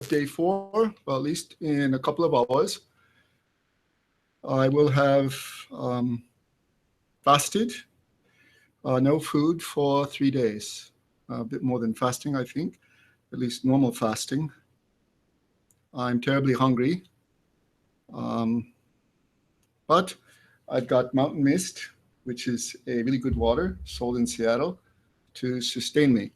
day 4, well, at least in a couple of hours, I will have fasted, no food for 3 days. A bit more than fasting, I think, at least normal fasting. I'm terribly hungry, but I've got Mountain Mist, which is a really good water sold in Seattle, to sustain me.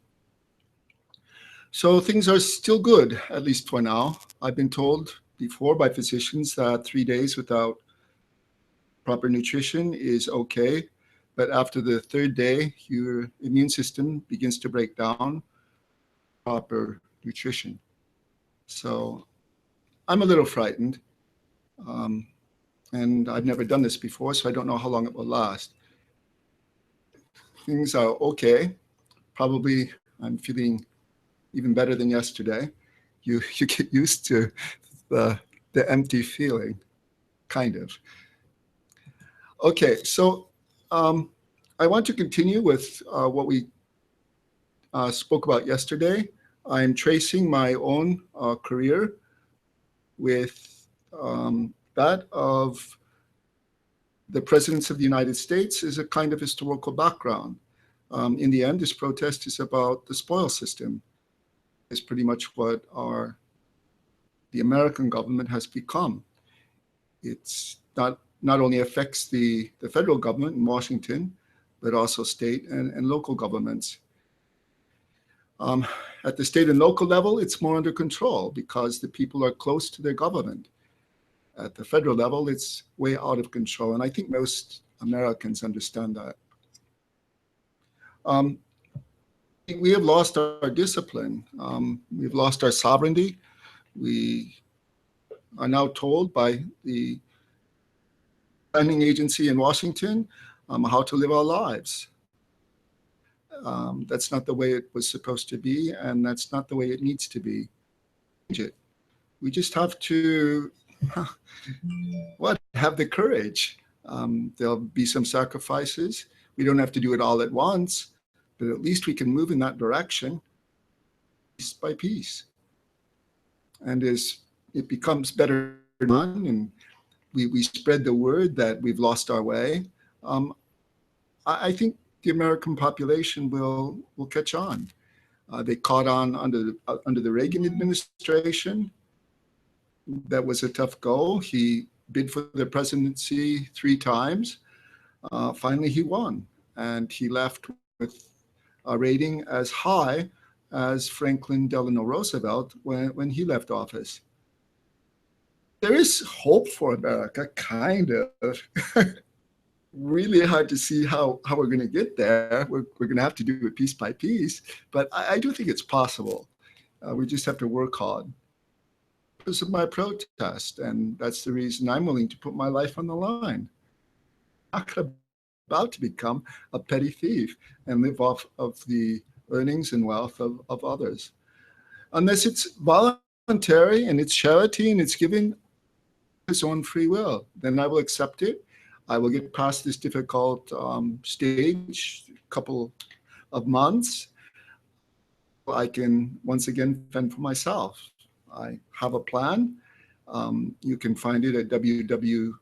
So things are still good, at least for now. I've been told before by physicians that 3 days without proper nutrition is okay, but after the 3rd day, your immune system begins to break down proper nutrition. So I'm a little frightened, and I've never done this before, so I don't know how long it will last. Things are okay. Probably I'm feeling even better than yesterday. You get used to the empty feeling, kind of. Okay, so I want to continue with what we spoke about yesterday. I'm tracing my own career with that of the presidents of the United States as a kind of historical background. In the end, this protest is about the spoil system. It's pretty much what the American government has become. It's not only affects the federal government in Washington, but also state and local governments. At the state and local level, it's more under control because the people are close to their government. At the federal level, it's way out of control, and I think most Americans understand that. We have lost our discipline. We've lost our sovereignty. We are now told by the planning agency in Washington how to live our lives. That's not the way it was supposed to be, and that's not the way it needs to be. We just have to have the courage. There'll be some sacrifices. We don't have to do it all at once, but at least we can move in that direction piece by piece. And as it becomes better done and we spread the word that we've lost our way, I think the American population will catch on. They caught on under the Reagan administration. That was a tough go. He bid for the presidency 3 times. Finally, he won, and he left with a rating as high as Franklin Delano Roosevelt when he left office. There is hope for America, kind of. Really hard to see how we're going to get there. We're going to have to do it piece by piece, but I do think it's possible. We just have to work hard. Because of my protest, and that's the reason I'm willing to put my life on the line. I'm not about to become a petty thief and live off of the earnings and wealth of others. Unless it's voluntary and it's charity and it's given his own free will, then I will accept it. I will get past this difficult stage, couple of months. I can once again fend for myself. I have a plan. You can find it at www.online.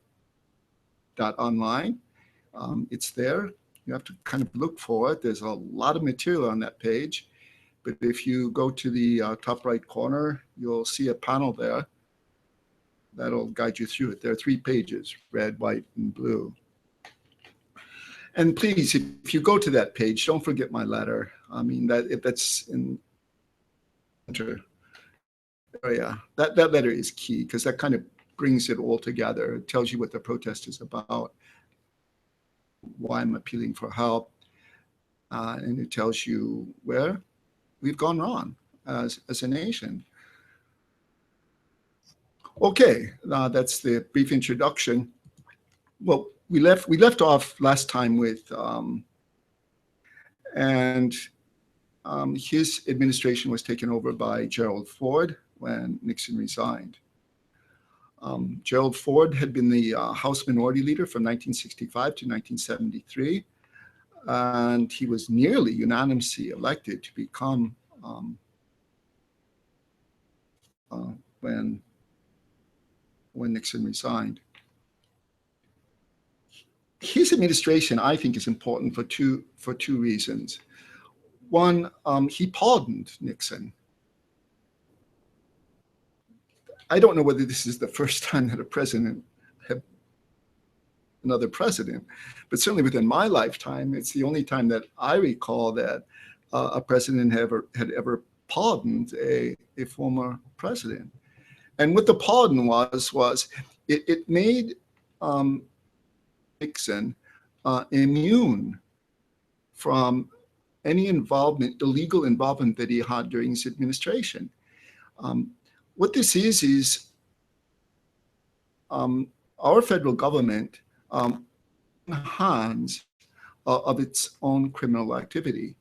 It's there. You have to kind of look for it. There's a lot of material on that page. But if you go to the top right corner, you'll see a panel there that'll guide you through it. There are 3 pages, red, white, and blue. And please, if you go to that page, don't forget my letter. I mean, that's in enter. Area. That letter is key because that kind of brings it all together. It tells you what the protest is about, why I'm appealing for help, and it tells you where we've gone wrong as a nation. Okay, that's the brief introduction. Well, we left off last time with his administration was taken over by Gerald Ford when Nixon resigned. Gerald Ford had been the House Minority Leader from 1965 to 1973, and he was nearly unanimously elected to become when Nixon resigned. His administration, I think, is important for two reasons. One, he pardoned Nixon. I don't know whether this is the first time that a president had another president, but certainly within my lifetime, it's the only time that I recall that a president had ever pardoned a former president. And what the pardon was it made Nixon immune from any illegal involvement that he had during his administration. What this is our federal government hands of its own criminal activity.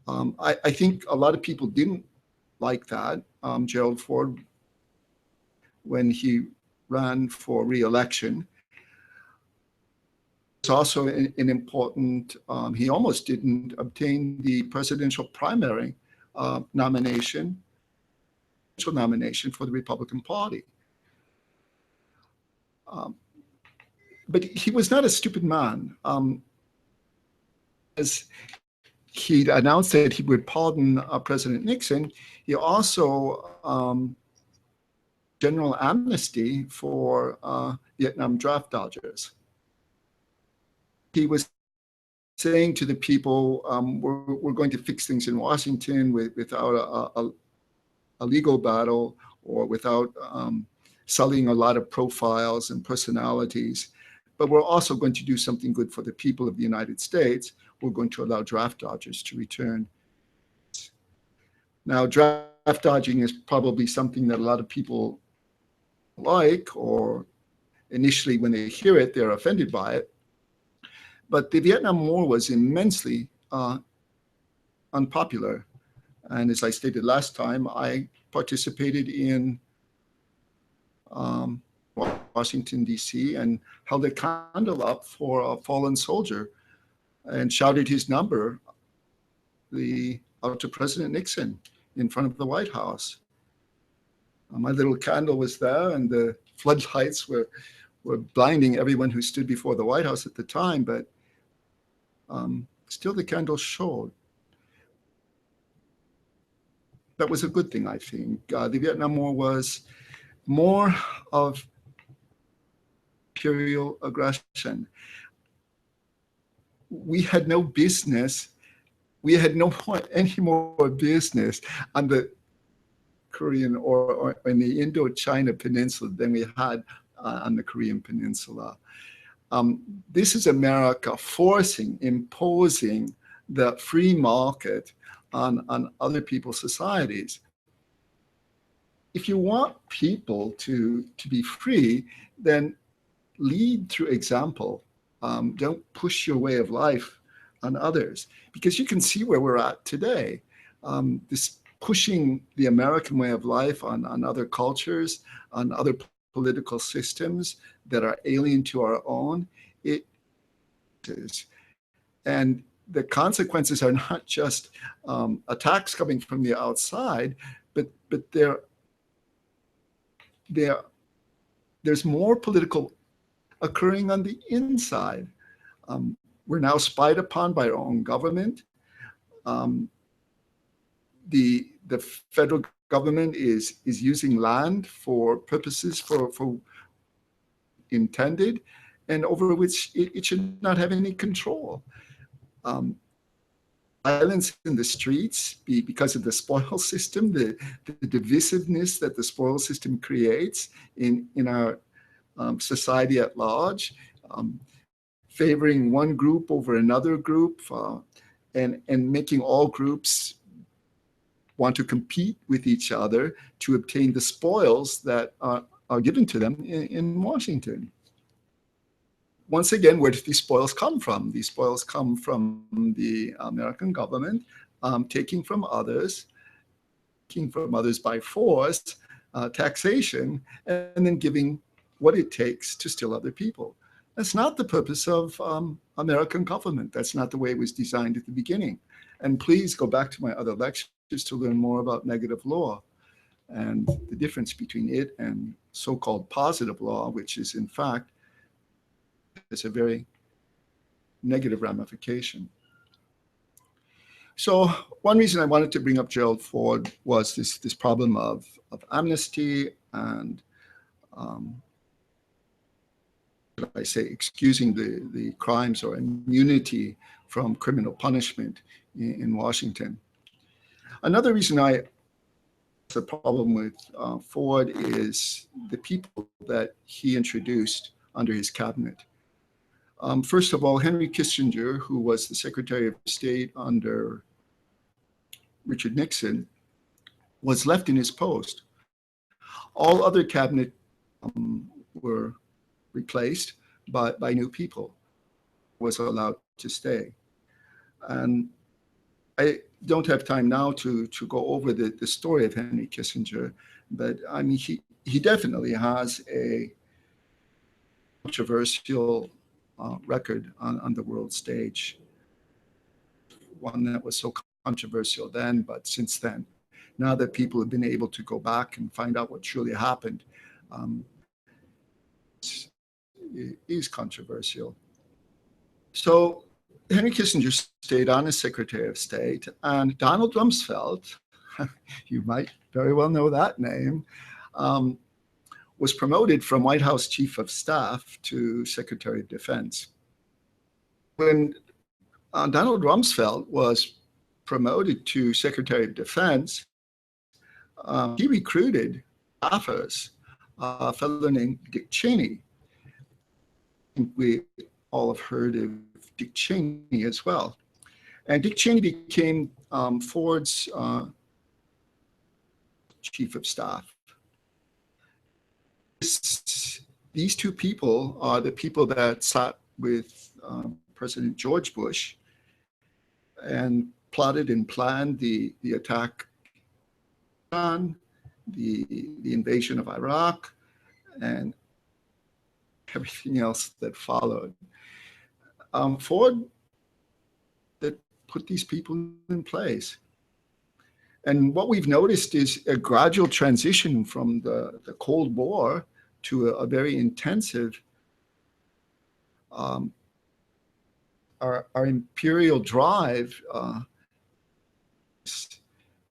I think a lot of people didn't like that. Gerald Ford, when he ran for re-election, it's also an important, he almost didn't obtain the presidential primary nomination for the Republican Party. But he was not a stupid man. As he announced that he would pardon President Nixon, he also general amnesty for Vietnam draft dodgers. He was saying to the people, we're going to fix things in Washington without a legal battle or without selling a lot of profiles and personalities, but we're also going to do something good for the people of the United States. We're going to allow draft dodgers to return. Now, draft dodging is probably something that a lot of people like, or initially when they hear it, they're offended by it. But the Vietnam War was immensely unpopular. And as I stated last time, I participated in Washington, D.C., and held a candle up for a fallen soldier and shouted his number out to President Nixon in front of the White House. My little candle was there, and the floodlights were blinding everyone who stood before the White House at the time, but still the candle showed. That was a good thing, I think. The Vietnam War was more of imperial aggression. We had no business, any more business on the Korean or in the Indochina Peninsula than we had on the Korean Peninsula. This is America imposing the free market on other people's societies. If you want people to be free, then lead through example. Don't push your way of life on others, because you can see where we're at today. This pushing the American way of life on other cultures, on other political systems that are alien to our own, it is. And the consequences are not just attacks coming from the outside, but there's more political occurring on the inside. We're now spied upon by our own government. The federal government is using land for purposes for intended, and over which it should not have any control. Violence in the streets because of the spoil system, the divisiveness that the spoil system creates in our society at large, favoring one group over another group, and making all groups want to compete with each other to obtain the spoils that are given to them in Washington. Once again, where do these spoils come from? These spoils come from the American government taking from others by force, taxation, and then giving what it takes to steal other people. That's not the purpose of American government. That's not the way it was designed at the beginning. And please go back to my other lectures to learn more about negative law. And the difference between it and so-called positive law, which is in fact is a very negative ramification. So one reason I wanted to bring up Gerald Ford was this problem of amnesty and should I say, excusing the crimes or immunity from criminal punishment in Washington. Another reason the problem with Ford is the people that he introduced under his cabinet. First of all, Henry Kissinger, who was the Secretary of State under Richard Nixon, was left in his post. All other cabinet were replaced by new people, was allowed to stay. And I don't have time now to go over the story of Henry Kissinger, but I mean, he definitely has a controversial record on the world stage. One that was so controversial then, but since then, now that people have been able to go back and find out what truly happened, it is controversial. So Henry Kissinger stayed on as Secretary of State, and Donald Rumsfeld, you might very well know that name, was promoted from White House Chief of Staff to Secretary of Defense. When Donald Rumsfeld was promoted to Secretary of Defense, he recruited staffers, a fellow named Dick Cheney. We all have heard of Dick Cheney as well. And Dick Cheney became Ford's Chief of Staff. These two people are the people that sat with President George Bush and plotted and planned the attack on the invasion of Iraq and everything else that followed. Ford that put these people in place. And what we've noticed is a gradual transition from the Cold War to a very intensive, our imperial drive,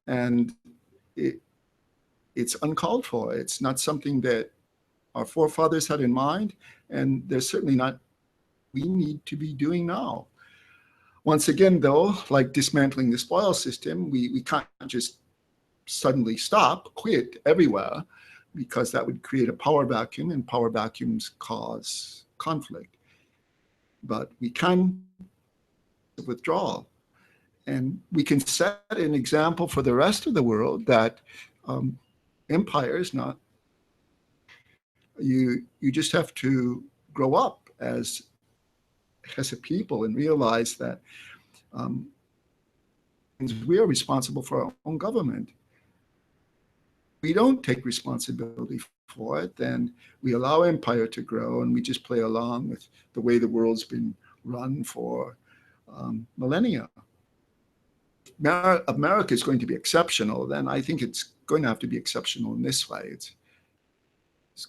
and it's uncalled for. It's not something that our forefathers had in mind, and there's certainly not we need to be doing now. Once again, though, like dismantling the spoil system, we can't just suddenly stop, quit everywhere, because that would create a power vacuum, and power vacuums cause conflict. But we can withdraw, and we can set an example for the rest of the world that empires not. You just have to grow up as a people and realize that we are responsible for our own government. We don't take responsibility for it, then we allow empire to grow and we just play along with the way the world's been run for millennia. If America is going to be exceptional, then I think it's going to have to be exceptional in this way. It's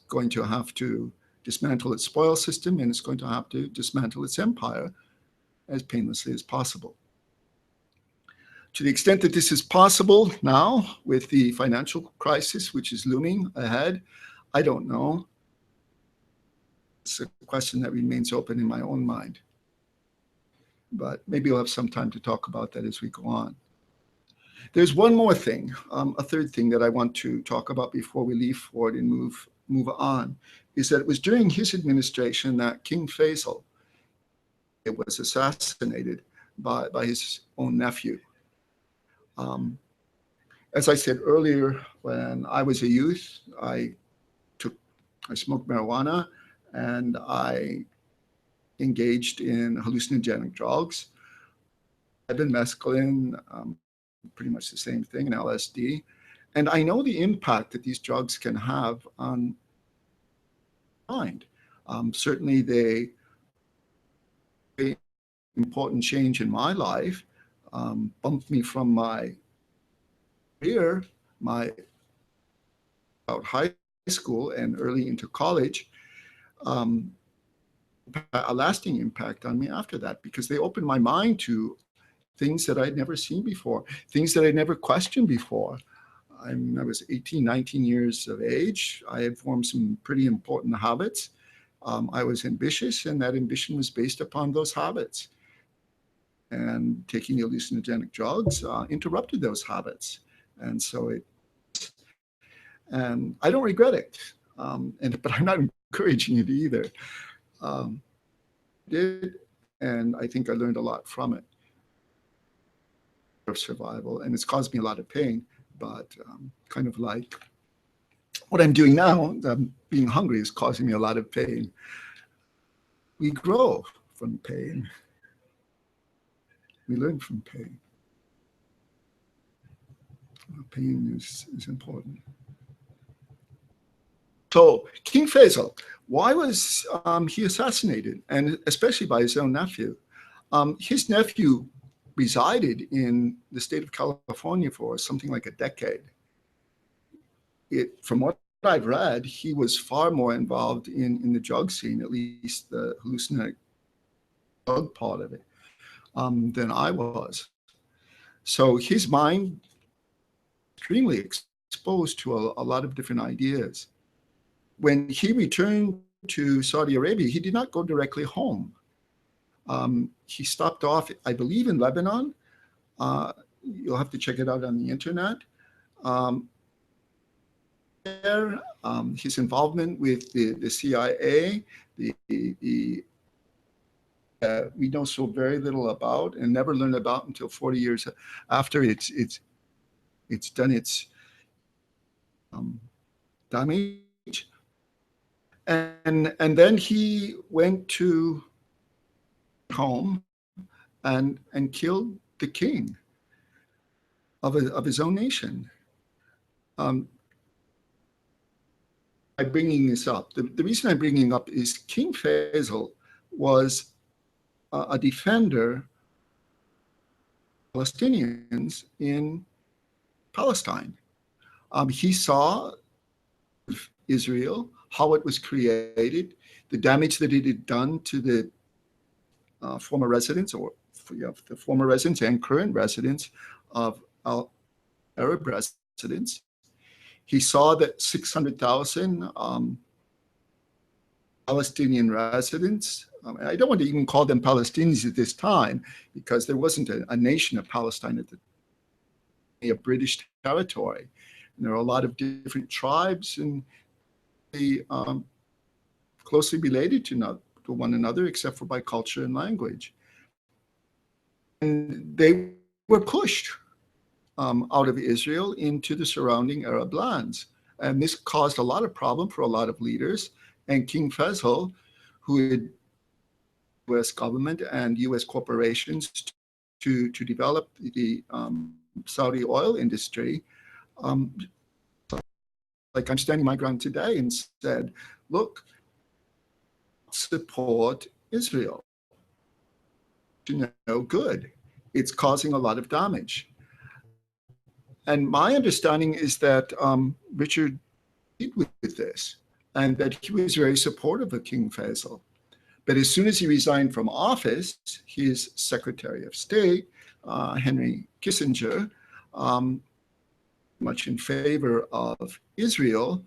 going to have to dismantle its spoil system, and it's going to have to dismantle its empire as painlessly as possible. To the extent that this is possible now with the financial crisis, which is looming ahead, I don't know. It's a question that remains open in my own mind. But maybe we'll have some time to talk about that as we go on. There's one more thing, a third thing that I want to talk about before we leave Ford and move on, is that it was during his administration that King Faisal was assassinated by his own nephew. As I said earlier, when I was a youth, I smoked marijuana and I engaged in hallucinogenic drugs. I've been mescaline, pretty much the same thing, and LSD. And I know the impact that these drugs can have on mind. Certainly they important change in my life, bumped me from my career, my out high school and early into college, um, a lasting impact on me after that, because they opened my mind to things that I'd never seen before, things that I'd never questioned before. I was 18, 19 years of age. I had formed some pretty important habits. I was ambitious, and that ambition was based upon those habits. And taking the hallucinogenic drugs interrupted those habits. And so and I don't regret it. But I'm not encouraging it either. Um, did, and I think I learned a lot from it of survival, and it's caused me a lot of pain. But kind of like what I'm doing now, being hungry is causing me a lot of pain. We grow from pain. We learn from pain. Pain is important. So King Faisal, why was he assassinated, and especially by his own nephew? His nephew resided in the state of California for something like a decade. From what I've read, he was far more involved in the drug scene, at least the hallucinogenic drug part of it, than I was. So his mind extremely exposed to a lot of different ideas. When he returned to Saudi Arabia, he did not go directly home. He stopped off, I believe, in Lebanon. You'll have to check it out on the internet. His involvement with the CIA, we know so very little about, and never learned about until 40 years after it's done its damage. And then he went to home and killed the king of his own nation. By bringing this up, the reason I'm bringing up is King Faisal was a defender of Palestinians in Palestine. He saw Israel, how it was created, the damage that it had done to the former residents, or the former residents and current residents of Arab residents. He saw that 600,000 Palestinian residents, I don't want to even call them Palestinians at this time, because there wasn't a nation of Palestine at a British territory. And there are a lot of different tribes, and they closely related to one another, except for by culture and language. And they were pushed out of Israel into the surrounding Arab lands. And this caused a lot of problem for a lot of leaders. And King Faisal, who had U.S. government and U.S. corporations to develop the Saudi oil industry, like I'm standing my ground today and said, look, support Israel. No good. It's causing a lot of damage. And my understanding is that Richard did with this, and that he was very supportive of King Faisal. But as soon as he resigned from office, his Secretary of State, Henry Kissinger, much in favor of Israel,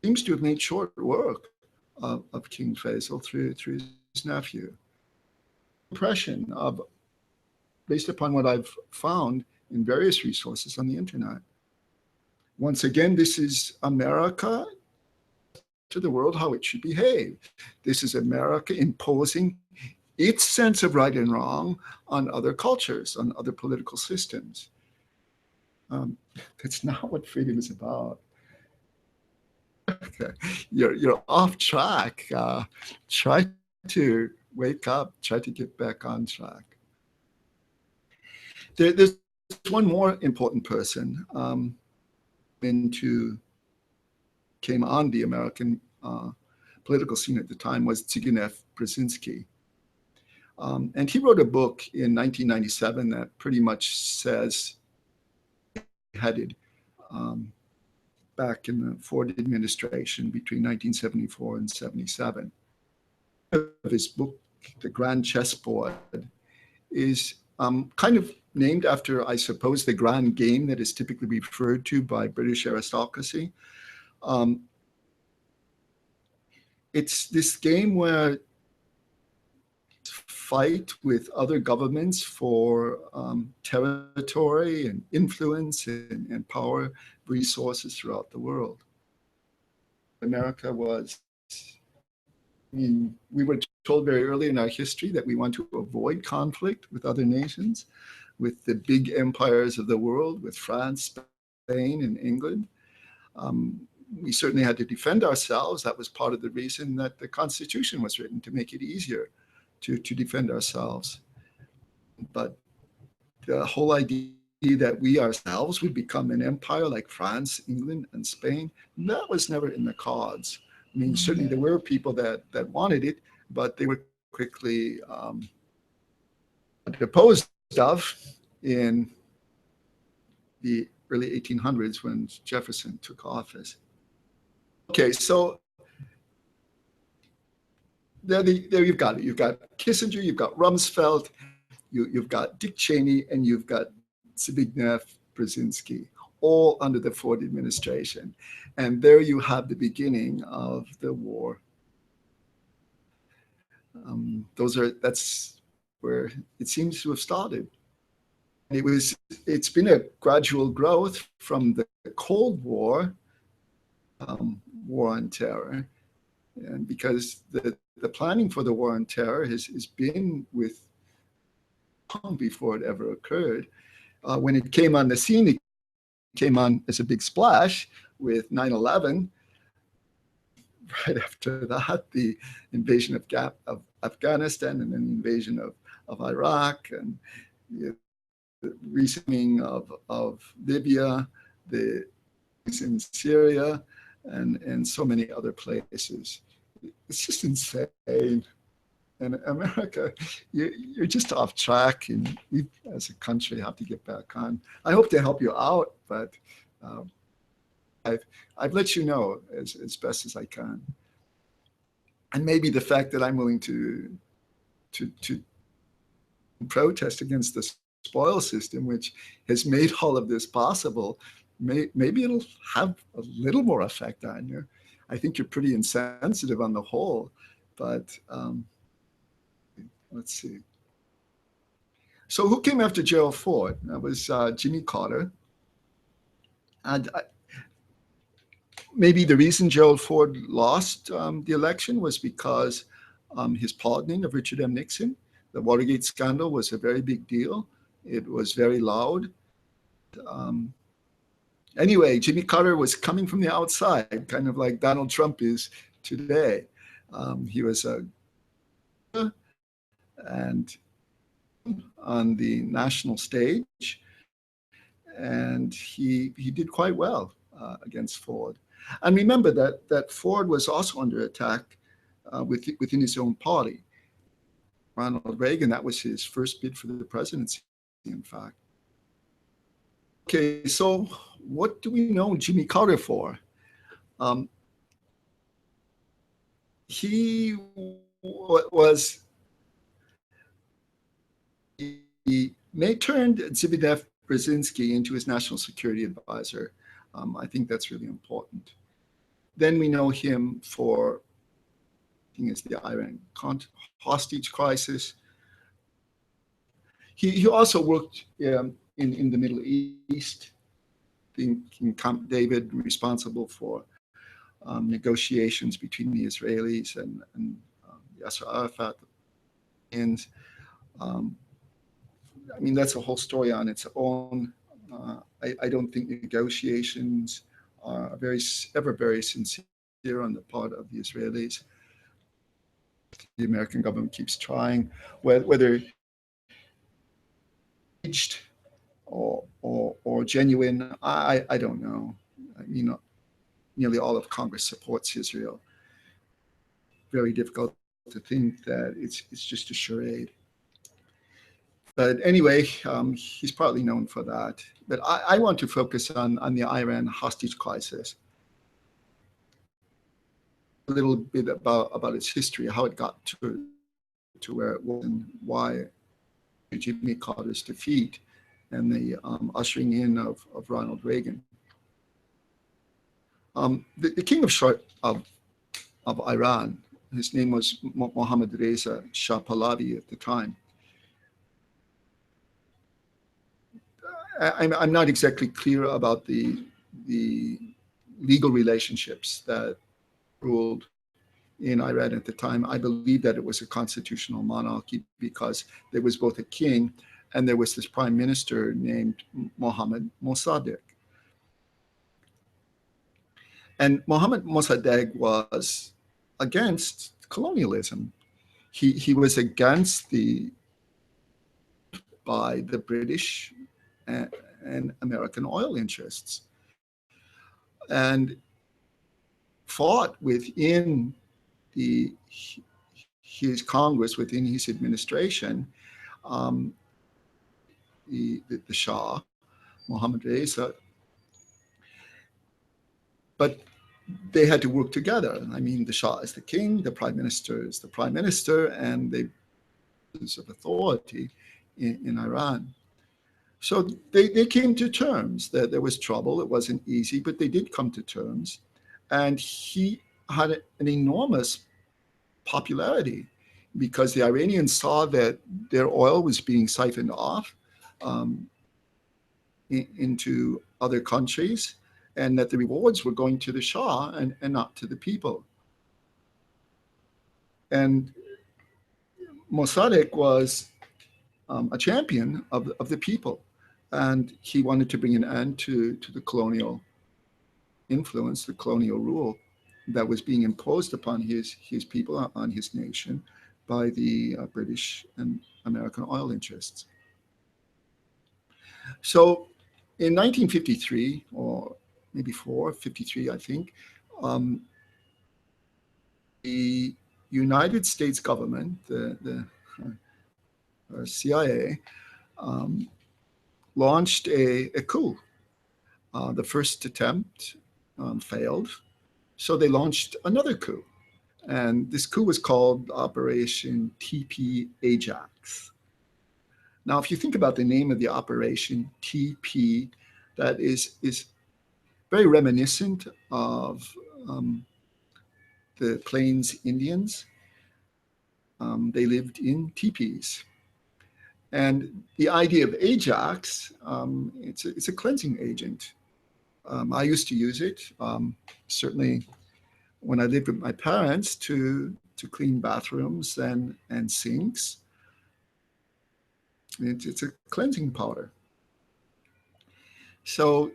seems to have made short work of King Faisal through his nephew. Impression of, based upon what I've found in various resources on the internet. Once again, this is America to the world how it should behave. This is America imposing its sense of right and wrong on other cultures, on other political systems. That's not what freedom is about. Okay. You're off track. Try to wake up. Try to get back on track. There's one more important person came on the American political scene at the time, was Zbigniew Brzezinski. And he wrote a book in 1997 that pretty much says, headed, back in the Ford administration between 1974 and 77. Of his book, The Grand Chessboard, is kind of named after, I suppose, the grand game that is typically referred to by British aristocracy. It's this game where fight with other governments for territory and influence and power resources throughout the world. America was, I mean, we were told very early in our history that we want to avoid conflict with other nations, with the big empires of the world, with France, Spain, and England. We certainly had to defend ourselves. That was part of the reason that the Constitution was written, to make it easier to defend ourselves. But the whole idea that we ourselves would become an empire like France, England, and Spain, that was never in the cards. I mean, certainly there were people that wanted it, but they were quickly deposed of in the early 1800s when Jefferson took office. Okay, so there you've got it. You've got Kissinger, you've got Rumsfeld, you've got Dick Cheney, and you've got Zbigniew Brzezinski, all under the Ford administration. And there you have the beginning of the war. That's where it seems to have started. It's been a gradual growth from the Cold War, war on terror, and because the planning for the war on terror has been with long before it ever occurred. When it came on the scene, it came on as a big splash with 9/11. Right after that, the invasion of Afghanistan, and then the invasion of Iraq, and the reasoning of Libya, the in Syria, and so many other places. It's just insane. And America, you're just off track, and we as a country have to get back on. I hope to help you out, but I've let you know as best as I can. And maybe the fact that I'm willing to protest against the spoil system, which has made all of this possible, maybe it'll have a little more effect on you. I think you're pretty insensitive on the whole, but let's see. So who came after Gerald Ford? That was Jimmy Carter. And maybe the reason Gerald Ford lost the election was because his pardoning of Richard M. Nixon. The Watergate scandal was a very big deal. It was very loud. Anyway, Jimmy Carter was coming from the outside, kind of like Donald Trump is today. He was and on the national stage, and he did quite well against Ford. And remember that Ford was also under attack within his own party. Ronald Reagan, that was his first bid for the presidency, in fact. Okay, so what do we know Jimmy Carter for? He turned Zbigniew Brzezinski into his national security advisor. I think that's really important. Then we know him for, I think it's the Iran hostage crisis. He also worked in the Middle East, in Camp David, responsible for negotiations between the Israelis and Yasser Arafat. And I mean, that's a whole story on its own. I don't think negotiations are ever very sincere on the part of the Israelis. The American government keeps trying, whether staged or genuine, I don't know. I mean, nearly all of Congress supports Israel. Very difficult to think that it's just a charade. But anyway, he's partly known for that. But I want to focus on the Iran hostage crisis. a little bit about its history, how it got to where it was, and why Jimmy Carter's defeat and the ushering in of Ronald Reagan. The king of Iran, his name was Mohammad Reza Shah Pahlavi at the time. I'm not exactly clear about the legal relationships that ruled in Iran at the time. I believe that it was a constitutional monarchy because there was both a king and there was this prime minister named Mohammad Mossadegh. And Mohammad Mossadegh was against colonialism. He was against by the British and American oil interests, and fought within his Congress, within his administration, the Shah, Mohammad Reza, but they had to work together. I mean, the Shah is the king, the prime minister is the prime minister, and they of authority in Iran. So they came to terms. That there was trouble. It wasn't easy, but they did come to terms. And he had an enormous popularity because the Iranians saw that their oil was being siphoned off into other countries, and that the rewards were going to the Shah and not to the people. And Mossadegh was a champion of the people, and he wanted to bring an end to the colonial influence, the colonial rule that was being imposed upon his people, on his nation, by the British and American oil interests. So in 1953, or maybe 53, I think, the United States government, the CIA, launched a coup. The first attempt failed, so they launched another coup. And this coup was called Operation TP Ajax. Now, if you think about the name of the operation, TP, that is very reminiscent of the Plains Indians. They lived in teepees. And the idea of Ajax, it's a cleansing agent. I used to use it, certainly when I lived with my parents, to clean bathrooms and sinks. It's a cleansing powder. So,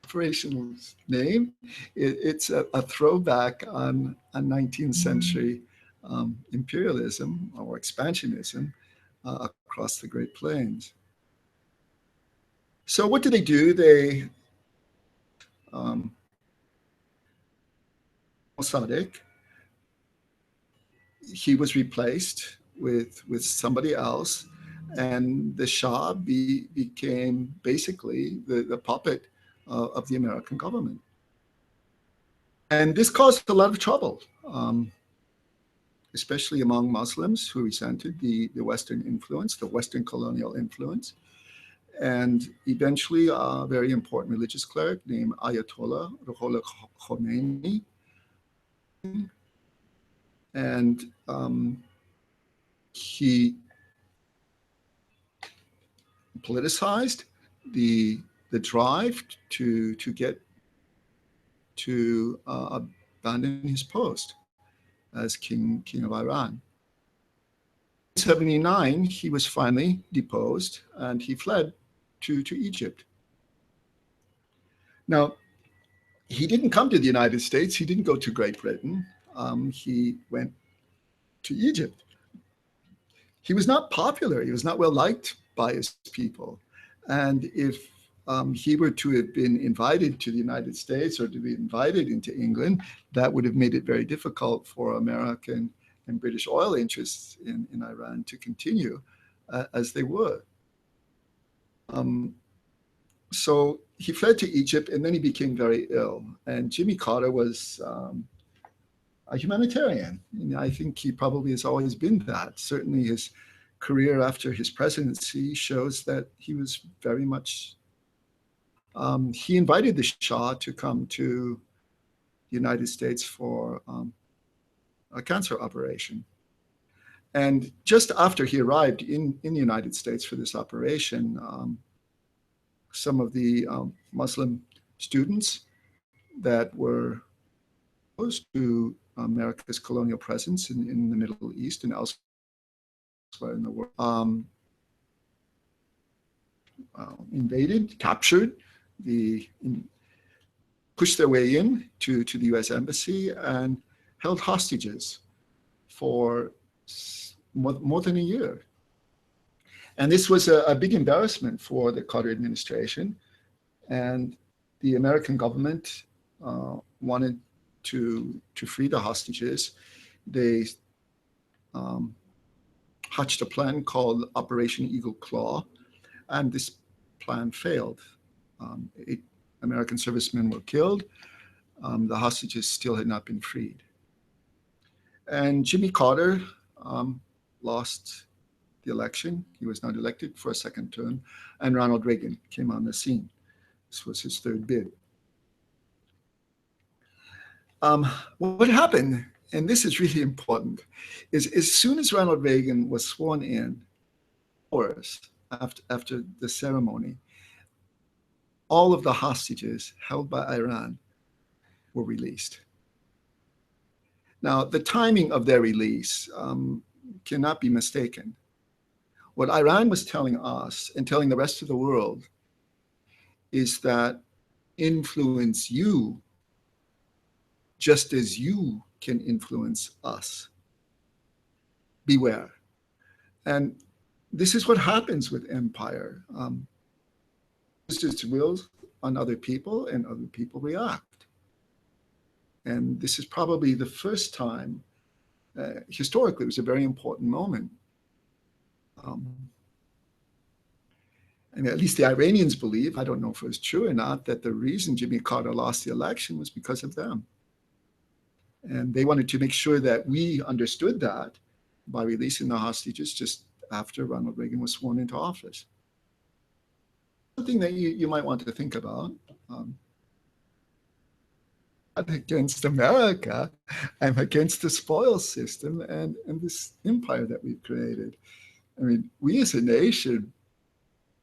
operational name, it's a throwback on 19th century imperialism or expansionism across the Great Plains. So what do? They Mossadegh, he was replaced with somebody else, and the Shah became basically the puppet of the American government. And this caused a lot of trouble, especially among Muslims who resented the Western influence, the Western colonial influence. And eventually, a very important religious cleric named Ayatollah Ruhollah Khomeini, and he politicized the drive to get to abandon his post as king of Iran. In 1979, he was finally deposed, and he fled to Egypt. Now, he didn't come to the United States. He didn't go to Great Britain. He went to Egypt. He was not popular. He was not well liked by his people. And if he were to have been invited to the United States or to be invited into England, that would have made it very difficult for American and British oil interests in Iran to continue as they were. So he fled to Egypt, and then he became very ill. And Jimmy Carter was a humanitarian. And I think he probably has always been that. Certainly his career after his presidency shows that he was very much, he invited the Shah to come to the United States for a cancer operation. And just after he arrived in the United States for this operation, some of the Muslim students that were opposed to America's colonial presence in the Middle East and elsewhere in the world, invaded, captured, pushed their way in to the US Embassy and held hostages for more than a year. And this was a big embarrassment for the Carter administration. And the American government wanted to free the hostages. They hatched a plan called Operation Eagle Claw, and this plan failed. 8 American servicemen were killed. The hostages still had not been freed. And Jimmy Carter lost the election. He was not elected for a second term, and Ronald Reagan came on the scene. This was his third bid. What happened, and this is really important, is as soon as Ronald Reagan was sworn in, hours after the ceremony, all of the hostages held by Iran were released. Now, the timing of their release cannot be mistaken. What Iran was telling us and telling the rest of the world is that influence you just as you can influence us. Beware. And this is what happens with empire. It's its wills on other people, and other people react. And this is probably the first time, historically, it was a very important moment. And at least the Iranians believe, I don't know if it was true or not, that the reason Jimmy Carter lost the election was because of them. And they wanted to make sure that we understood that by releasing the hostages just after Ronald Reagan was sworn into office. Something that you might want to think about. Against America, I'm against the spoils system and this empire that we've created. I mean, we as a nation,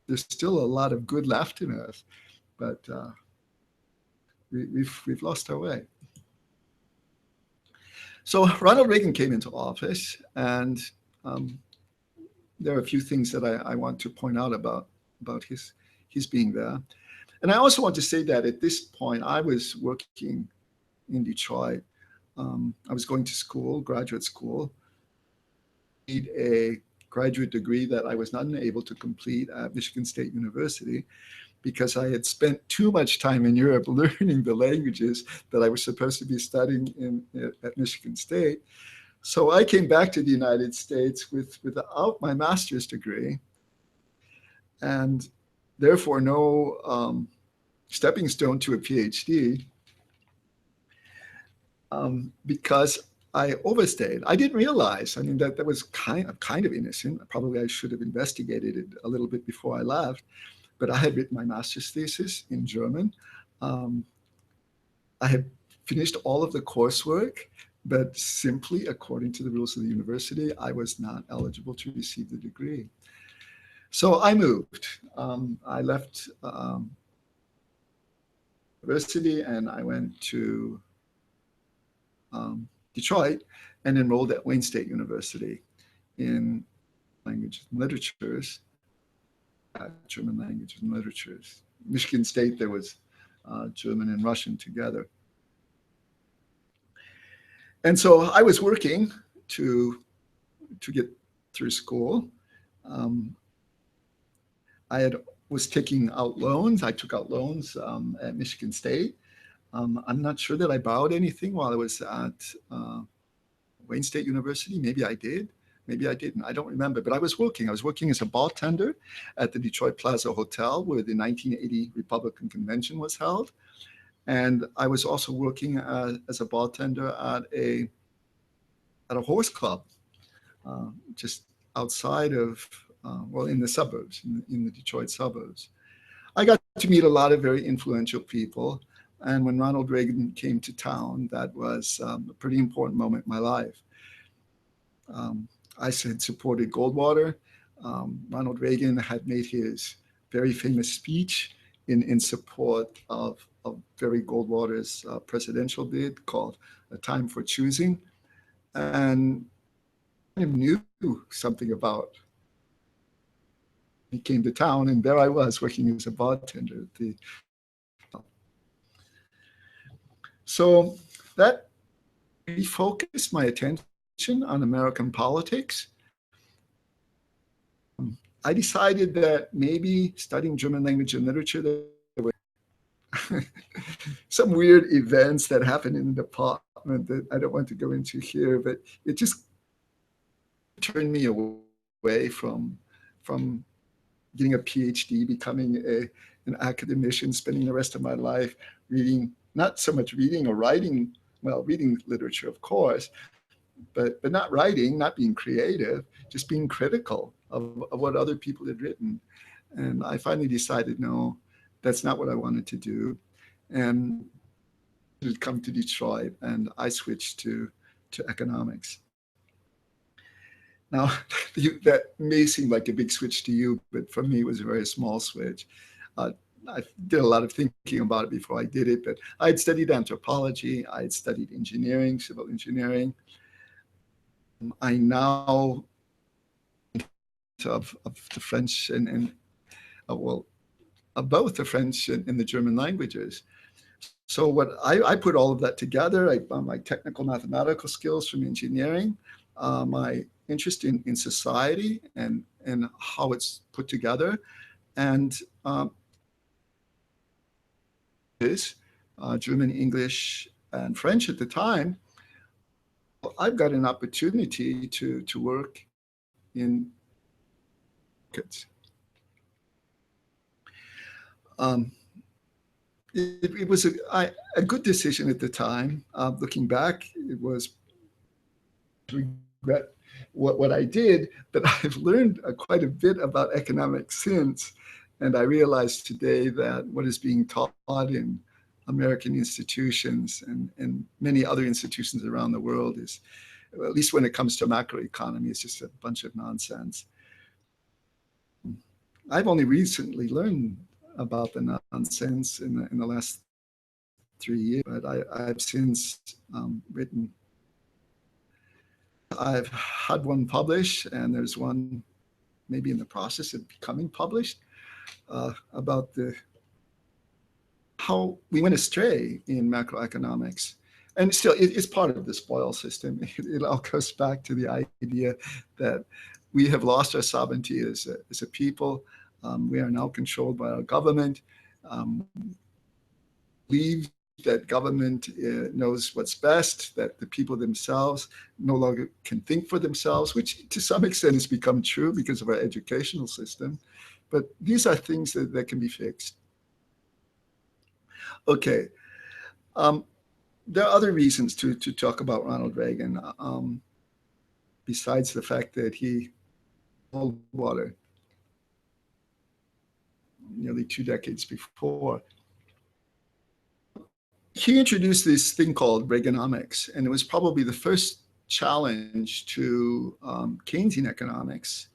there's still a lot of good left in us, but we've lost our way. So Ronald Reagan came into office, and there are a few things that I want to point out about his being there. And I also want to say that at this point, I was working in Detroit. I was going to school, graduate school, need a graduate degree that I was not able to complete at Michigan State University because I had spent too much time in Europe learning the languages that I was supposed to be studying at Michigan State. So I came back to the United States without my master's degree, and therefore no stepping stone to a PhD, because I overstayed. I didn't realize, I mean, that was kind of innocent. Probably I should have investigated it a little bit before I left, but I had written my master's thesis in German. I had finished all of the coursework, but simply according to the rules of the university, I was not eligible to receive the degree. So I moved. I left university and I went to Detroit and enrolled at Wayne State University in languages and literatures, German languages and literatures. Michigan State, there was German and Russian together. And so I was working to get through school. I was taking out loans. I took out loans at Michigan State. I'm not sure that I borrowed anything while I was at Wayne State University. Maybe I did. Maybe I didn't. I don't remember. But I was working. I was working as a bartender at the Detroit Plaza Hotel where the 1980 Republican Convention was held. And I was also working as a bartender at a horse club, just outside of, well, in the suburbs, in the Detroit suburbs. I got to meet a lot of very influential people. And when Ronald Reagan came to town, that was a pretty important moment in my life. I had supported Goldwater. Ronald Reagan had made his very famous speech in support of Barry Goldwater's presidential bid called A Time for Choosing. And I knew something about. He came to town, and there I was working as a bartender at the. So that refocused my attention on American politics. I decided that maybe studying German language and literature, there were some weird events that happened in the department that I don't want to go into here, but it just turned me away from getting a PhD, becoming an academician, spending the rest of my life reading, not so much reading or writing, well, reading literature, of course, but not writing, not being creative, just being critical of what other people had written. And I finally decided, no, that's not what I wanted to do. And it had come to Detroit, and I switched to economics. Now, that may seem like a big switch to you, but for me, it was a very small switch. I did a lot of thinking about it before I did it, but I had studied anthropology, I had studied engineering, civil engineering. I now of the French and well, of both the French and the German languages. So what I put all of that together, I found my technical mathematical skills from engineering, my interest in society and how it's put together, and German, English, and French at the time. I've got an opportunity to work in markets. It was a good decision at the time. Looking back, it was regret what I did, but I've learned quite a bit about economics since, and I realized today that what is being taught in American institutions and many other institutions around the world is, at least when it comes to macroeconomy, it's just a bunch of nonsense. I've only recently learned about the nonsense in the last 3 years, but I've since written. I've had one published, and there's one maybe in the process of becoming published about how we went astray in macroeconomics. And still, it's part of the spoil system. It all goes back to the idea that we have lost our sovereignty as a people. We are now controlled by our government. Believe that government knows what's best, that the people themselves no longer can think for themselves, which to some extent has become true because of our educational system. But these are things that can be fixed. Okay. There are other reasons to talk about Ronald Reagan, besides the fact that he sold water nearly 2 decades before. He introduced this thing called Reaganomics, and it was probably the first challenge to Keynesian economics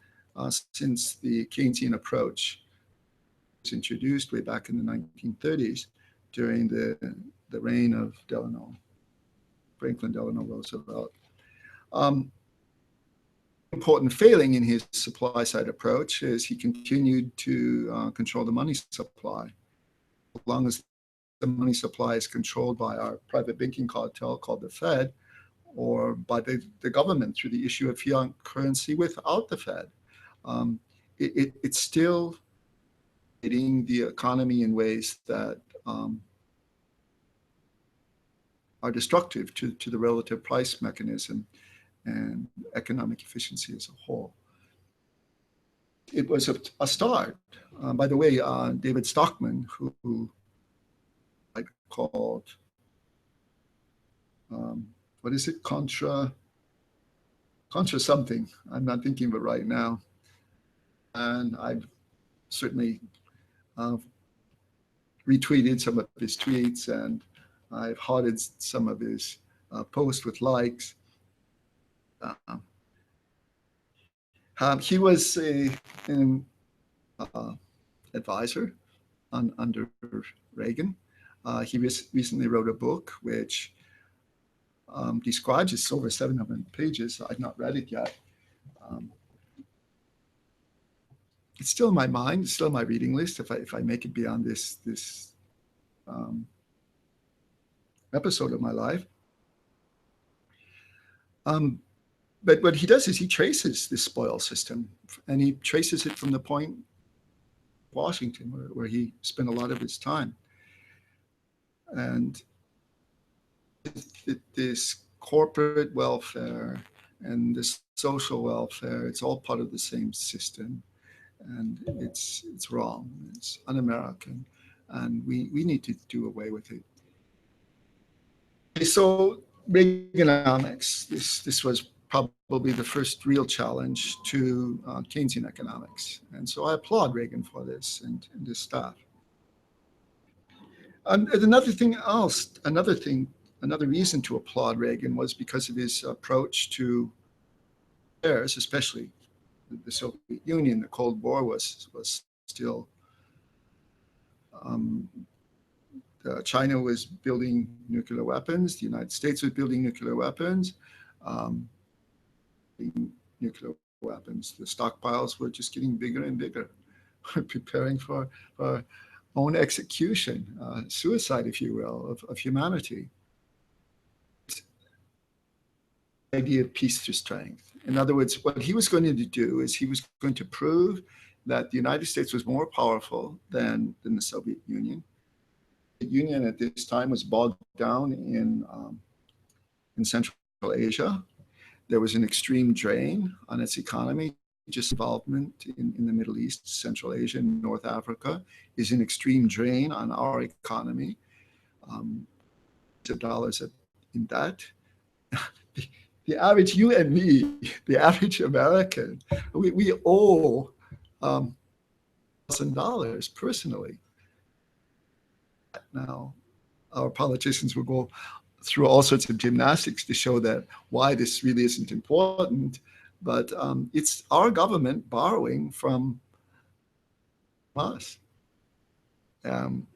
since the Keynesian approach was introduced way back in the 1930s during the reign of Franklin Delano Roosevelt. Important failing in his supply side approach is he continued to control the money supply. As long as the money supply is controlled by our private banking cartel called the Fed, or by the government through the issue of fiat currency without the Fed, it's still hitting the economy in ways that are destructive to the relative price mechanism and economic efficiency as a whole. It was a start. By the way, David Stockman, who called, what is it? Contra something. I'm not thinking of it right now. And I've certainly retweeted some of his tweets, and I've hearted some of his posts with likes. He was an advisor under Reagan. He recently wrote a book which describes, it's over 700 pages. I've not read it yet. It's still in my mind. It's still in my reading list. If I make it beyond this episode of my life. But what he does is he traces this spoil system, and he traces it from the point Washington, where he spent a lot of his time. And this corporate welfare and this social welfare, it's all part of the same system. And it's wrong. It's un-American. And we need to do away with it. So Reaganomics, this was probably the first real challenge to Keynesian economics. And so I applaud Reagan for this and his staff. And another reason to applaud Reagan was because of his approach to affairs, especially the Soviet Union. The Cold War was still, China was building nuclear weapons. The United States was building nuclear weapons. The stockpiles were just getting bigger and bigger, preparing for own execution, suicide, if you will, of humanity. The idea of peace through strength. In other words, what he was going to do is he was going to prove that the United States was more powerful than the Soviet Union. The Union at this time was bogged down in Central Asia. There was an extreme drain on its economy. Just involvement in the Middle East, Central Asia, and North Africa is an extreme drain on our economy. $dollars in debt. The average, you and me, the average American, we owe $1,000 personally. Now, our politicians will go through all sorts of gymnastics to show that why this really isn't important, but it's our government borrowing from us. And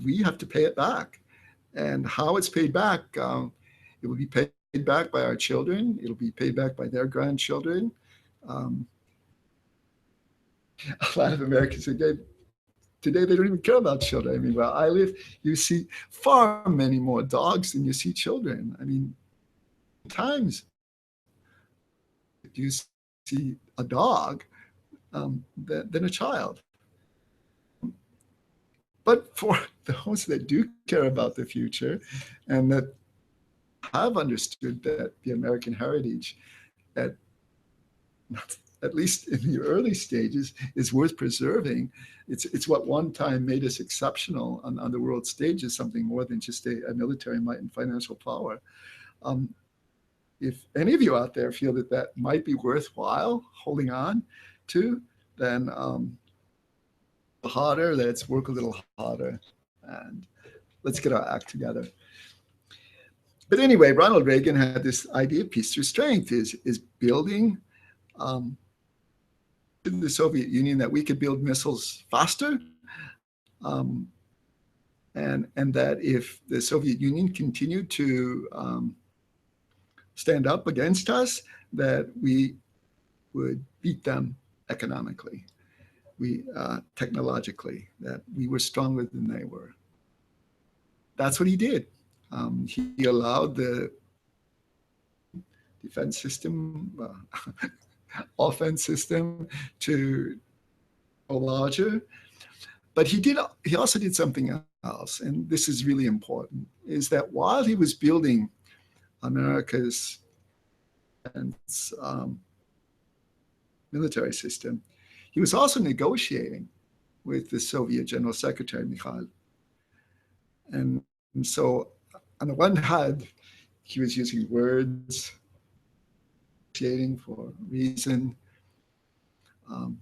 we have to pay it back. And how it's paid back, it will be paid back by our children. It'll be paid back by their grandchildren. A lot of Americans again, today they don't even care about children. I mean, where I live, you see far many more dogs than you see children. I mean, times you see a dog than a child. But for those that do care about the future and that have understood that the American heritage, at least in the early stages, is worth preserving. It's what one time made us exceptional on the world stage, is something more than just a military might and financial power. If any of you out there feel that might be worthwhile holding on to, then harder, let's work a little harder, and let's get our act together. But anyway, Ronald Reagan had this idea of peace through strength, is building in the Soviet Union that we could build missiles faster, and that if the Soviet Union continued to stand up against us, that we would beat them economically, technologically, that we were stronger than they were. That's what he did. He allowed the defense system, offense system to go larger. But he also did something else, and this is really important, is that while he was building America's military system, he was also negotiating with the Soviet General Secretary, Mikhail. And so on the one hand, he was using words, negotiating for reason. Um,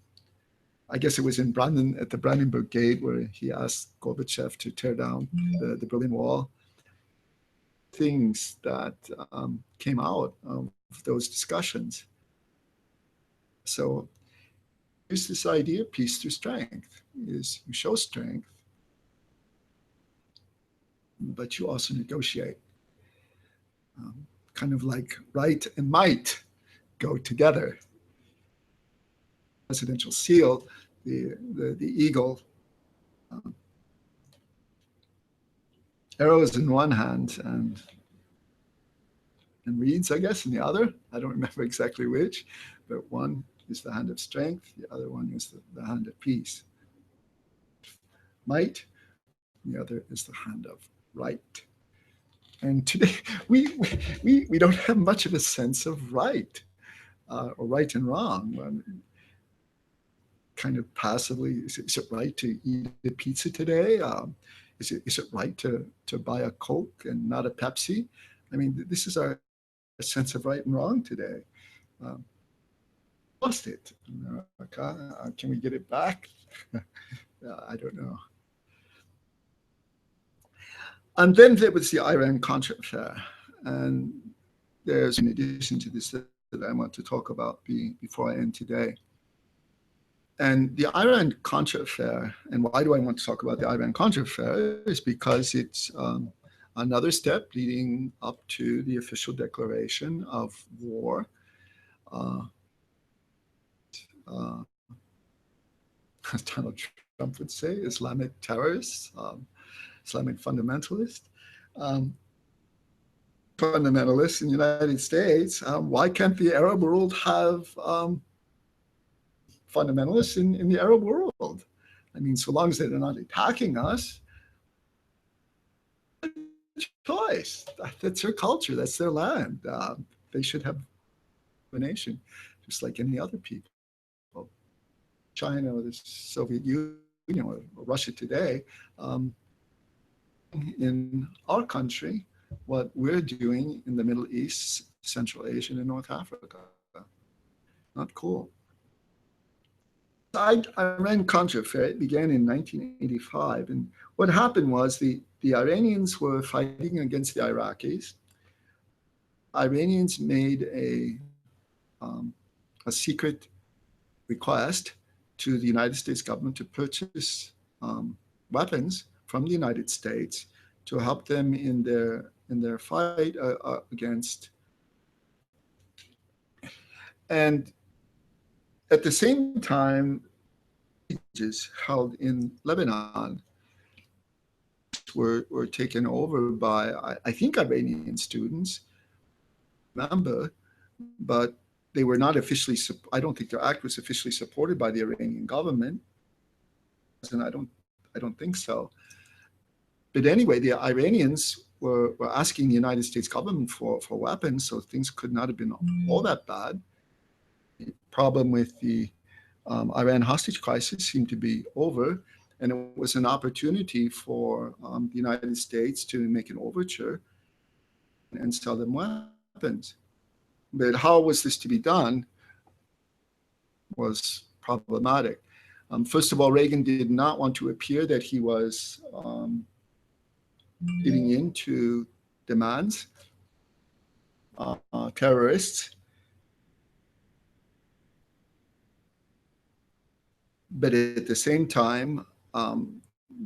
I guess it was in Branden, at the Brandenburg Gate, where he asked Gorbachev to tear down the Berlin Wall. Things that came out of those discussions. So here's this idea of peace through strength, is you show strength, but you also negotiate. Kind of like right and might go together. Presidential seal, the eagle, arrows in one hand and reeds, I guess, in the other. I don't remember exactly which, but one is the hand of strength, the other one is the hand of peace. Might, the other is the hand of right. And today, we don't have much of a sense of right, or right and wrong. Kind of passively, is it right to eat a pizza today? Is it right to buy a Coke and not a Pepsi? I mean, this is our sense of right and wrong today. Lost it. Can we get it back? I don't know. And then there was the Iran-Contra affair. And there's, in addition to this, that I want to talk about before I end today. And the Iran-Contra affair, and why do I want to talk about the Iran-Contra affair, is because it's another step leading up to the official declaration of war. As Donald Trump would say, Islamic terrorists, Islamic fundamentalists. Fundamentalists in the United States, why can't the Arab world have fundamentalists in the Arab world? I mean, so long as they're not attacking us, choice. That's their culture. That's their land. They should have a nation, just like any other people. China or the Soviet Union or Russia today. In our country, what we're doing in the Middle East, Central Asia, and North Africa. Not cool. Iran-Contra affair, it began in 1985. And what happened was the Iranians were fighting against the Iraqis. Iranians made a secret request to the United States government to purchase weapons from the United States to help them in their fight against. And at the same time, hostages held in Lebanon were taken over by, I think, Iranian students. Remember, but they were not officially. I don't think their act was officially supported by the Iranian government, and I don't think so. But anyway, the Iranians were asking the United States government for weapons, so things could not have been all that bad. The problem with the Iran hostage crisis seemed to be over, and it was an opportunity for the United States to make an overture and sell them weapons. But how was this to be done was problematic. First of all, Reagan did not want to appear that he was giving in to demands, terrorists. But at the same time,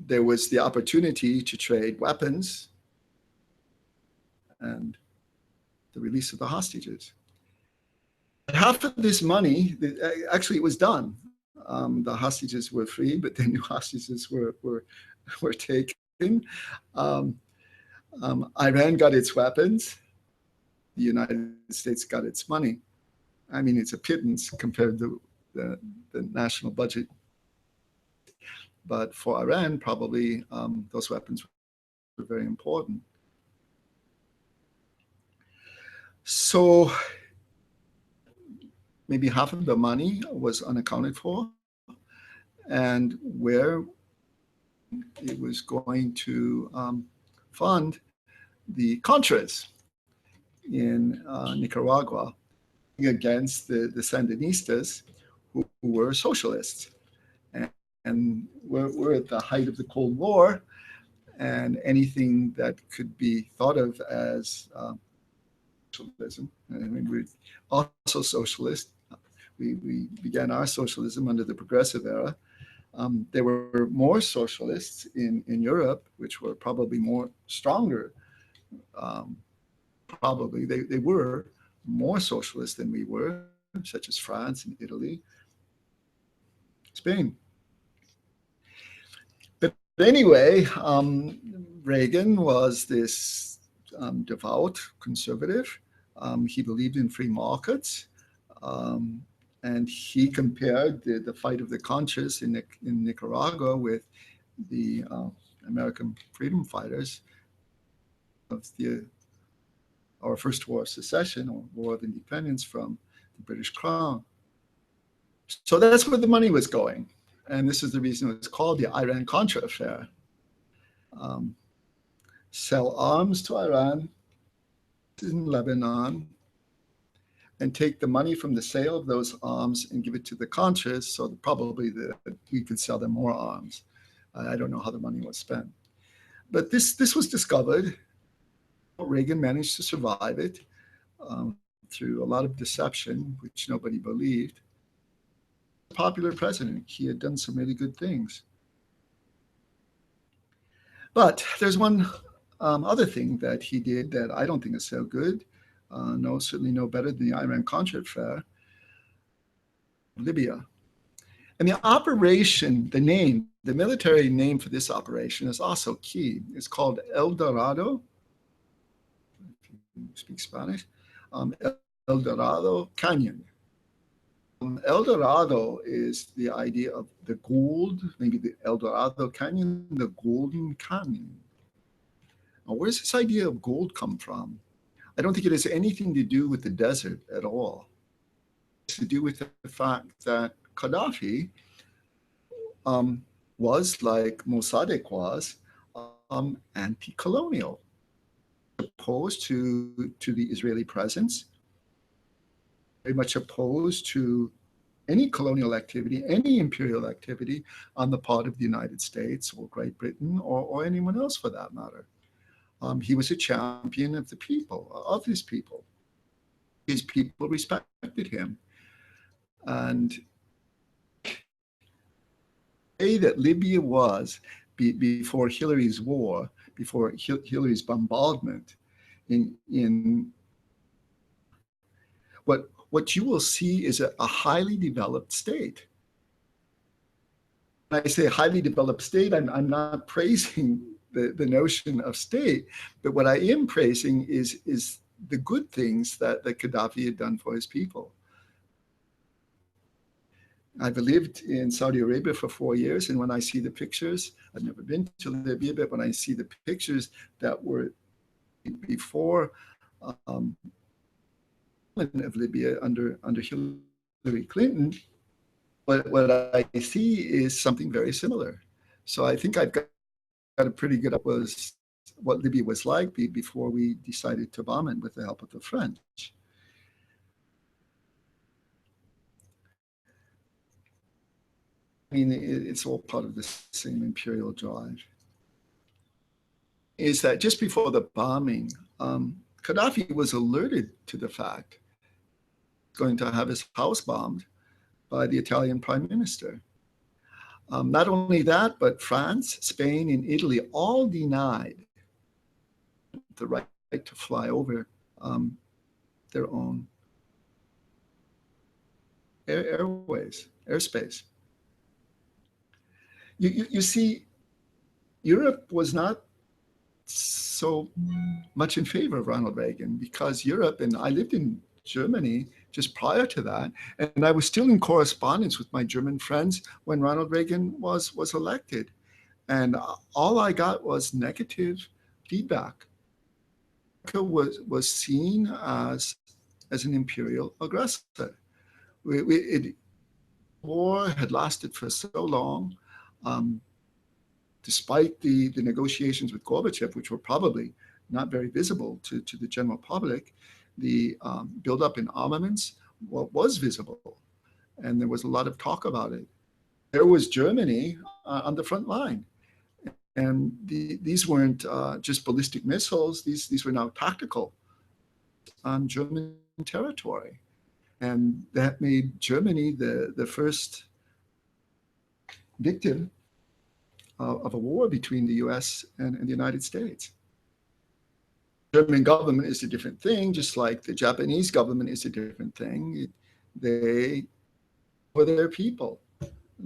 there was the opportunity to trade weapons and the release of the hostages. Half of this money, actually, it was done. The hostages were free, but the new hostages were taken. Iran got its weapons. The United States got its money. I mean, it's a pittance compared to the national budget. But for Iran, probably those weapons were very important. So maybe half of the money was unaccounted for. And where it was going to fund the Contras in Nicaragua against the Sandinistas, who were socialists. And we're at the height of the Cold War, and anything that could be thought of as socialism. I mean, we're also socialist. We began our socialism under the Progressive era. There were more socialists in Europe, which were probably more stronger. Probably they were more socialist than we were, such as France and Italy, Spain. But anyway, Reagan was this devout conservative. He believed in free markets. And he compared the fight of the Contras in Nicaragua with the American freedom fighters of our first war of secession, or War of Independence, from the British Crown. So that's where the money was going. And this is the reason it was called the Iran-Contra affair. Sell arms to Iran in Lebanon, and take the money from the sale of those arms and give it to the Contras, so that probably we could sell them more arms. I don't know how the money was spent. But this was discovered. Reagan managed to survive it through a lot of deception, which nobody believed. Popular president. He had done some really good things. But there's one other thing that he did that I don't think is so good. Certainly no better than the Iran-Contra affair. Libya. And the operation, the military name for this operation is also key. It's called El Dorado. If you speak Spanish. El Dorado Canyon. El Dorado is the idea of the gold, maybe the El Dorado Canyon, the Golden Canyon. Now, where's this idea of gold come from? I don't think it has anything to do with the desert at all. It's to do with the fact that Gaddafi was, like Mossadegh was, anti-colonial, opposed to the Israeli presence, very much opposed to any colonial activity, any imperial activity on the part of the United States or Great Britain or anyone else for that matter. He was a champion of the people, of his people. His people respected him. And the way that Libya was before Hillary's war, before Hillary's bombardment, in what you will see is a highly developed state. When I say highly developed state, I'm not praising the notion of state, but what I am praising is the good things that Gaddafi had done for his people. I've lived in Saudi Arabia for 4 years, and when I see the pictures, I've never been to Libya, but when I see the pictures that were before of Libya under Hillary Clinton, what I see is something very similar. So I think I've got a pretty good up was what Libya was like before we decided to bomb it with the help of the French. I mean, it's all part of the same imperial drive. Is that just before the bombing, Gaddafi was alerted to the fact he's going to have his house bombed by the Italian prime minister. Not only that, but France, Spain, and Italy all denied the right to fly over their own airspace. You see, Europe was not so much in favor of Ronald Reagan because Europe, and I lived in Germany just prior to that, and I was still in correspondence with my German friends when Ronald Reagan was elected, and all I got was negative feedback. America was seen as an imperial aggressor. The war had lasted for so long. despite the negotiations with Gorbachev, which were probably not very visible to the general public, the buildup in armaments was visible, and there was a lot of talk about it. There was Germany on the front line, and these weren't just ballistic missiles. These were now tactical on German territory, and that made Germany the first victim of a war between the U.S. and the United States. The German government is a different thing, just like the Japanese government is a different thing. They were their people.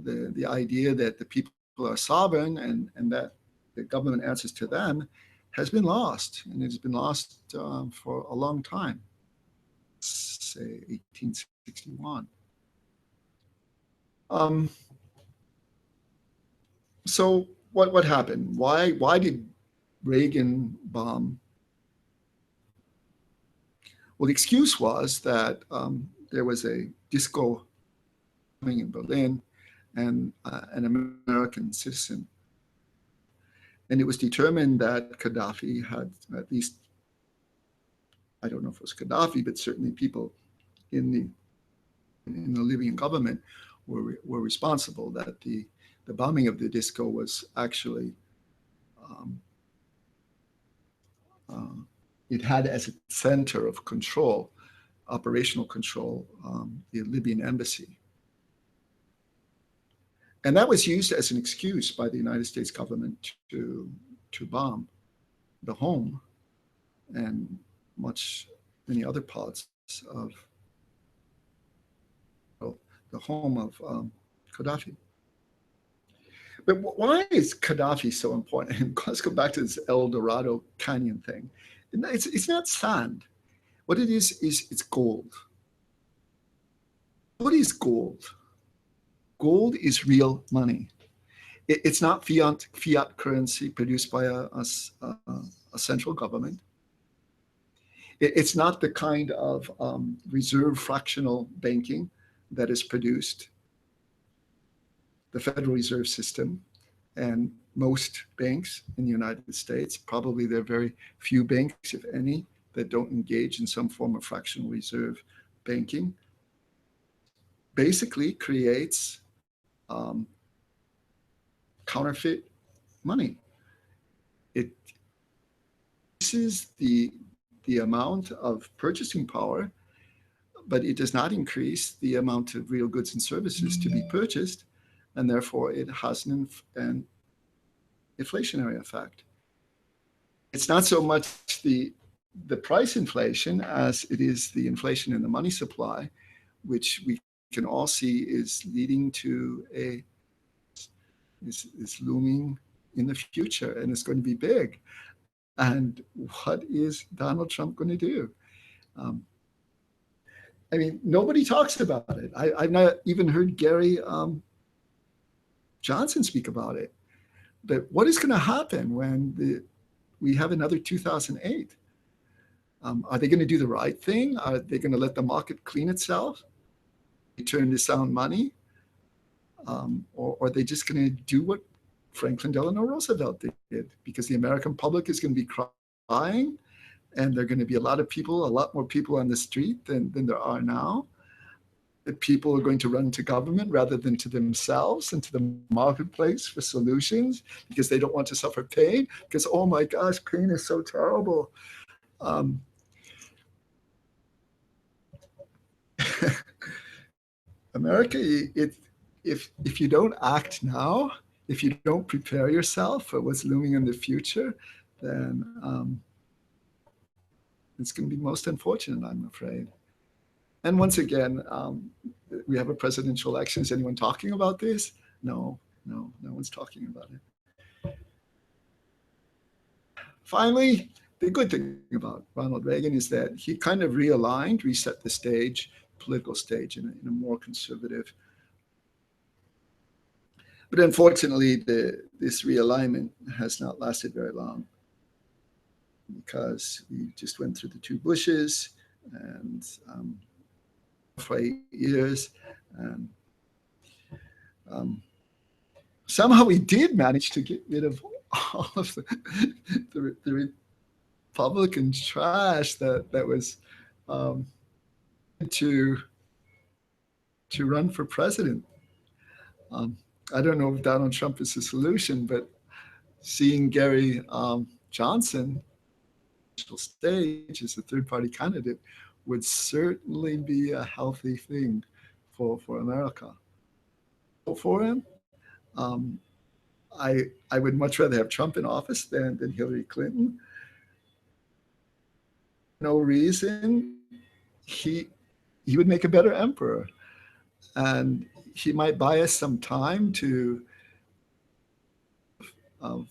The idea that the people are sovereign and that the government answers to them has been lost, and it has been lost for a long time, say 1861. So what happened? Why did Reagan bomb? Well, the excuse was that there was a disco in Berlin, and an American citizen. And it was determined that Gaddafi had at least, I don't know if it was Gaddafi, but certainly people in the Libyan government were responsible, that the bombing of the disco was actually, it had as its center of control, operational control, the Libyan embassy. And that was used as an excuse by the United States government to bomb the home and many other parts of the home of Gaddafi. But why is Gaddafi so important? And let's go back to this El Dorado Canyon thing. It's not sand. What it is it's gold. What is gold? Gold is real money. It's not fiat currency produced by a central government. It's not the kind of reserve fractional banking that is produced the Federal Reserve System and most banks in the United States. Probably there are very few banks, if any, that don't engage in some form of fractional reserve banking. Basically creates counterfeit money. It increases the amount of purchasing power, but it does not increase the amount of real goods and services to be purchased, and therefore it has an inflationary effect. It's not so much the price inflation as it is the inflation in the money supply, which we can all see is leading to is looming in the future, and it's going to be big. And what is Donald Trump going to do? I mean, nobody talks about it. I've not even heard Gary Johnson speak about it. But what is going to happen when we have another 2008? Are they going to do the right thing? Are they going to let the market clean itself, return to sound money? Or are they just going to do what Franklin Delano Roosevelt did? Because the American public is going to be crying, and there are going to be a lot more people on the street than there are now. That people are going to run to government rather than to themselves and to the marketplace for solutions, because they don't want to suffer pain. Because, oh my gosh, pain is so terrible. America, if you don't act now, if you don't prepare yourself for what's looming in the future, then it's going to be most unfortunate, I'm afraid. And once again, we have a presidential election. Is anyone talking about this? No one's talking about it. Finally, the good thing about Ronald Reagan is that he kind of reset the stage, political stage, in a more conservative. But unfortunately, this realignment has not lasted very long, because we just went through the two Bushes and for 8 years. And somehow we did manage to get rid of all of the Republican trash that was um, to run for president. Um, I don't know if Donald Trump is the solution, but seeing Gary Johnson stage as a third-party candidate would certainly be a healthy thing for America. For him, um, I would much rather have Trump in office than Hillary Clinton. No reason he would make a better emperor, and he might buy us some time to of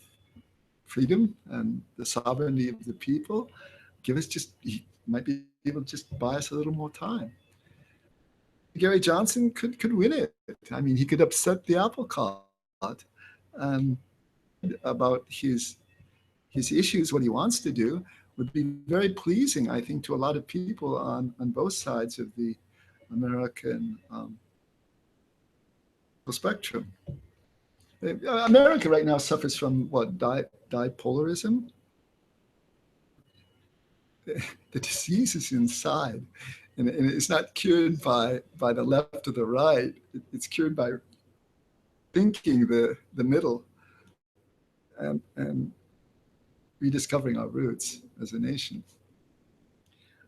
freedom and the sovereignty of the people. Give us just he might be able to just buy us a little more time. Gary Johnson could win it. I mean, he could upset the apple cart and about his issues, what he wants to do, would be very pleasing, I think, to a lot of people on both sides of the American spectrum. America right now suffers from what, bipolarism? The disease is inside, and it's not cured by the left or the right. It's cured by thinking the middle and rediscovering our roots as a nation.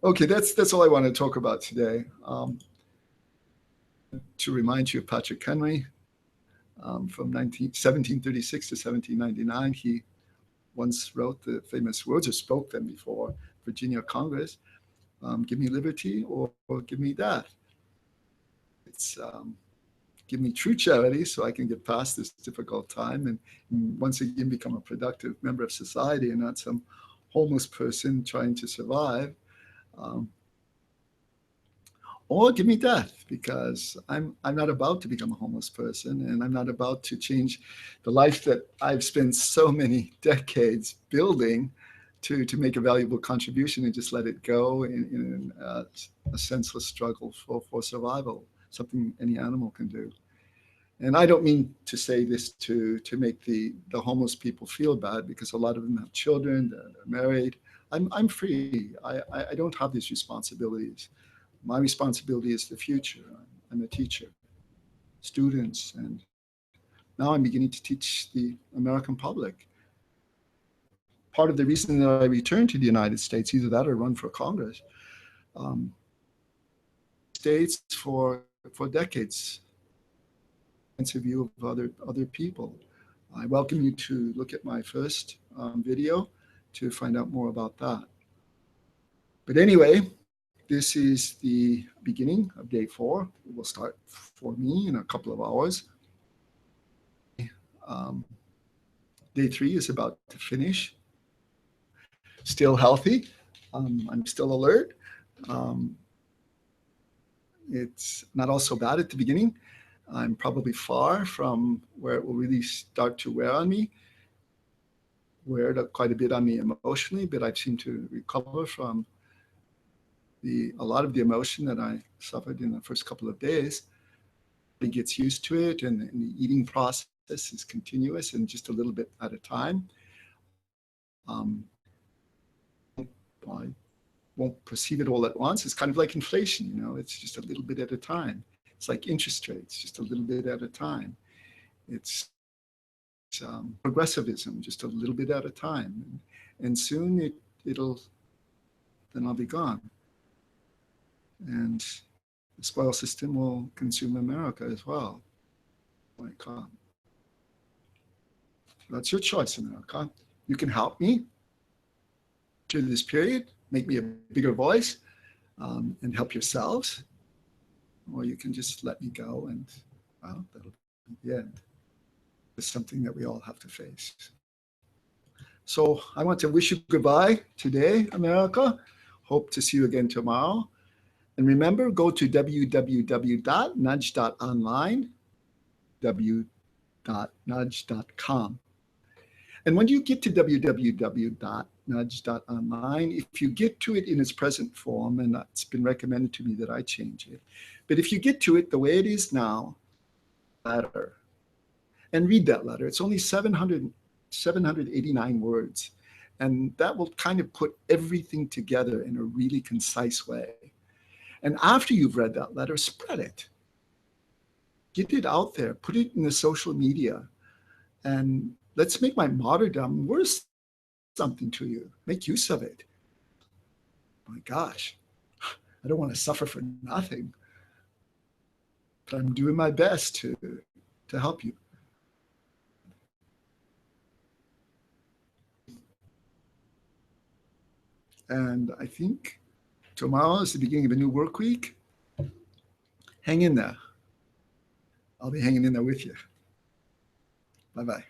Okay, that's all I want to talk about today. To remind you of Patrick Henry, from 1736 to 1799, he once wrote the famous words, or spoke them before Virginia Congress: "Give me liberty or give me death." It's give me true charity so I can get past this difficult time and once again become a productive member of society and not some homeless person trying to survive. Or give me death, because I'm not about to become a homeless person, and I'm not about to change the life that I've spent so many decades building to make a valuable contribution and just let it go in a senseless struggle for survival, something any animal can do. And I don't mean to say this to make the homeless people feel bad, because a lot of them have children, they're married. I'm free. I don't have these responsibilities. My responsibility is the future. I'm a teacher, students, and now I'm beginning to teach the American public. Part of the reason that I returned to the United States, either that or run for Congress, states for decades, a view of other people. I welcome you to look at my first video to find out more about that. But anyway, this is the beginning of day 4. It will start for me in a couple of hours. Day 3 is about to finish. Still healthy. I'm still alert. It's not all so bad at the beginning. I'm probably far from where it will really start to wear on me. Wear quite a bit on me emotionally, but I've seemed to recover from a lot of the emotion that I suffered in the first couple of days. He gets used to it, and the eating process is continuous and just a little bit at a time. I won't perceive it all at once. It's kind of like inflation, it's just a little bit at a time. It's like interest rates, just a little bit at a time. It's progressivism, just a little bit at a time. And soon then I'll be gone. And the spoil system will consume America as well. Oh my God. That's your choice, America. You can help me during this period, make me a bigger voice, and help yourselves. Or you can just let me go, and well, that'll be the end. It's something that we all have to face. So I want to wish you goodbye today, America. Hope to see you again tomorrow. And remember, go to www.nudge.online, w.nudge.com. And when you get to www.nudge.online, if you get to it in its present form, and it's been recommended to me that I change it, but if you get to it the way it is now, better. and read that letter. It's only 789 words. And that will kind of put everything together in a really concise way. And after you've read that letter, spread it. Get it out there. Put it in the social media. And let's make my martyrdom worth something to you. Make use of it. My gosh, I don't want to suffer for nothing. But I'm doing my best to help you. And I think tomorrow is the beginning of a new work week. Hang in there. I'll be hanging in there with you. Bye-bye.